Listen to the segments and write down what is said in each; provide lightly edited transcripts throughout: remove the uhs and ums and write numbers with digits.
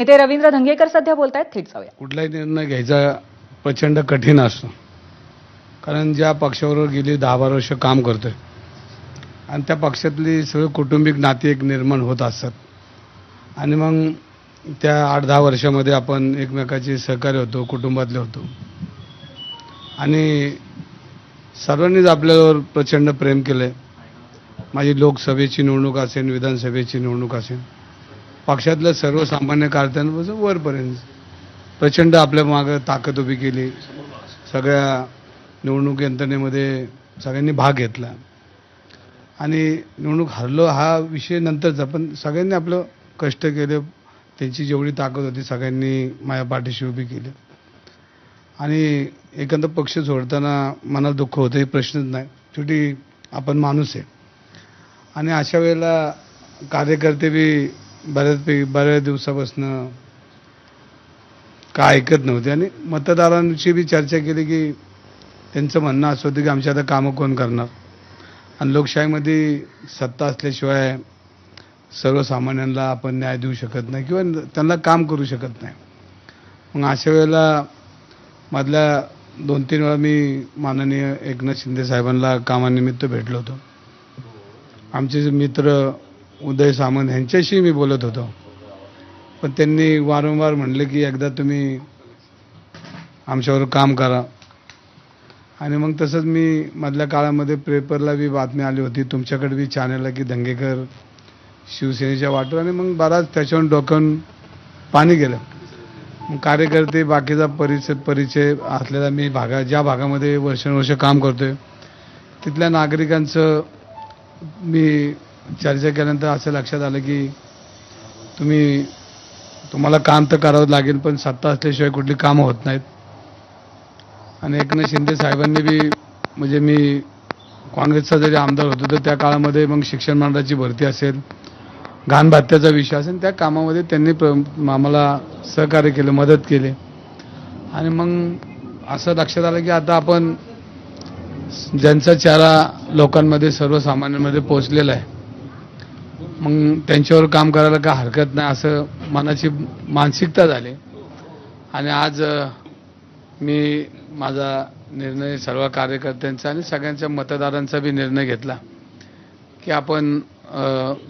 नेते रवींद्र धंगेकर सध्या बोलतायत, थेट जाऊया. कुठलाही निर्णय घ्यायचा प्रचंड कठीण असतो, कारण ज्या पक्षाबरोबर गेली 10-12 वर्ष काम करतोय आणि त्या पक्षातली सगळी कौटुंबिक नाती एक निर्माण होत असतात आणि मग त्या 8-10 वर्षामध्ये आपण एकमेकाचे सहकार्य होतो, कुटुंबातले होतो आणि सर्वांनीच आपल्यावर प्रचंड प्रेम केलंय. माझी लोकसभेची निवडणूक असेल, विधानसभेची निवडणूक असेल, पक्षातल्या सर्वसामान्य कार्यकर्त्यांपासून वरपर्यंत प्रचंड आपल्या मागं ताकद उभी केली. सगळ्या निवडणूक यंत्रणेमध्ये सगळ्यांनी भाग घेतला आणि निवडणूक हरलो हा विषय नंतरचा, पण सगळ्यांनी आपलं कष्ट केले. त्यांची जेवढी ताकद होती सगळ्यांनी माझ्या पाठीशी उभी केली आणि एखादा पक्ष सोडताना मनाला दुःख होतं हे प्रश्नच नाही. शेवटी आपण माणूस आहे आणि अशा वेळेला कार्यकर्ते बी बऱ्याच दिवसापासून काय ऐकत नव्हते आणि मतदारांची बी चर्चा केली की त्यांचं म्हणणं असं होतं की आमची आता कामं कोण करणार आणि लोकशाहीमध्ये सत्ता असल्याशिवाय सर्वसामान्यांना आपण न्याय देऊ शकत नाही किंवा त्यांना काम करू शकत नाही. मग अशा वेळेला मधल्या 2-3 वेळा मी माननीय एकनाथ शिंदे साहेबांना कामानिमित्त भेटलो होतो. आमचे मित्र उदय सामंत यांच्याशी मी बोलत होतो, पण त्यांनी वारंवार म्हणले की एकदा तुम्ही आमच्यावर काम करा आणि मग तसंच मी मधल्या काळामध्ये पेपरला बी बातमी आली होती, तुमच्याकडे बी चॅनलला की दंगेकर शिवसेनेच्या वाटेवर आणि मग बराच त्याच्यावर डोक्यावरून पाणी गेलं. मग कार्यकर्ते बाकीचा परिचय असलेला मी ज्या भागामध्ये वर्षानुवर्ष काम करतोय तिथल्या नागरिकांचं मी चर्चा केल्यानंतर असं लक्षात आलं की तुम्हाला काम तर करावं लागेल, पण सत्ता असल्याशिवाय कुठली कामं होत नाहीत. आणि एकनाथ शिंदे साहेबांनी बी म्हणजे मी काँग्रेसचा जरी आमदार होतो तर त्या काळामध्ये मग शिक्षण मंडळाची भरती असेल, घाण भत्त्याचा विषय असेल, त्या कामामध्ये त्यांनी आम्हाला सहकार्य केलं, मदत केली आणि मग असं लक्षात आलं की आता आपण ज्यांचा चेहरा लोकांमध्ये सर्वसामान्यांमध्ये पोहोचलेला आहे मग त्यांच्यावर काम करायला काय हरकत नाही असं मनाची मानसिकता झाली आणि आज मी माझा निर्णय सर्व कार्यकर्त्यांचा आणि सगळ्यांच्या मतदारांचा बी निर्णय घेतला की आपण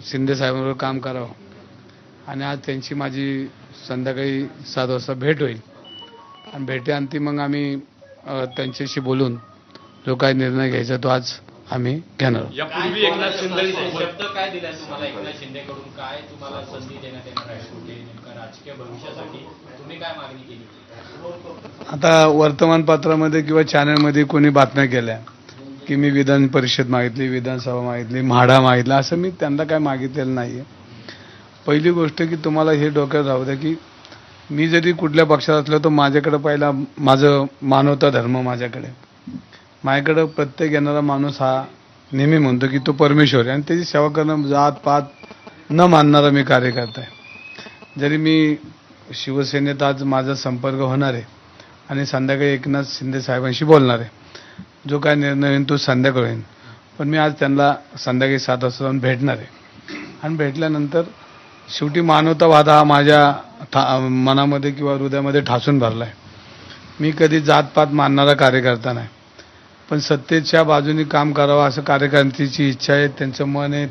शिंदे साहेबांवर काम करावं आणि आज त्यांची माझी संध्याकाळी 7 वाजता भेट होईल आणि भेटेअंती मग आम्ही त्यांच्याशी बोलून जो काही निर्णय घ्यायचा तो आज आम्ही घेणार. यापूर्वी एकनाथ शिंदे शब्द काय दिला तुम्हाला एकनाथ शिंदेकडून, काय तुम्हाला संधी देण्यात येणार आहे कुठे नेमका राजकीय भविष्यासाठी तुम्ही काय मागणी केली? आता वर्तमानपत्रामध्ये किंवा चॅनलमध्ये कोणी बातम्या केल्या की मी विधान परिषद मागितली, विधानसभा मागितली, म्हाडा मागितला, असं मी त्यांना काय मागितलेलं नाहीये. पहिली गोष्ट की तुम्हाला हे डोक्यात राहू द्या की मी जरी कुठल्या पक्षात असलो तर माझ्याकडे पहिला माझं मानवता धर्म माझ्याकडे प्रत्येक येणारा माणूस हा नेहमी म्हणतो की तो परमेश्वर आहे आणि त्याची सेवा करणं जात पात न मानणारा मी कार्यकर्ता आहे. जरी मी शिवसेनेत आज माझा संपर्क होणार आहे आणि संध्याकाळी एकनाथ शिंदे साहेबांशी बोलणार आहे, जो काय निर्णय होईल तो संध्याकाळी होईल, पण मी आज त्यांना संध्याकाळी 7 वाजता जाऊन भेटणार आहे आणि भेटल्यानंतर शेवटी मानवतावाद हा माझ्या मनामध्ये किंवा हृदयामध्ये ठासून भरला आहे. मी कधी जातपात मानणारा कार्यकर्ता नाही, पण सत्तेच्या बाजूने काम करावं असं कार्यकर्त्यांची इच्छा आहे, त्यांचं मन आहे.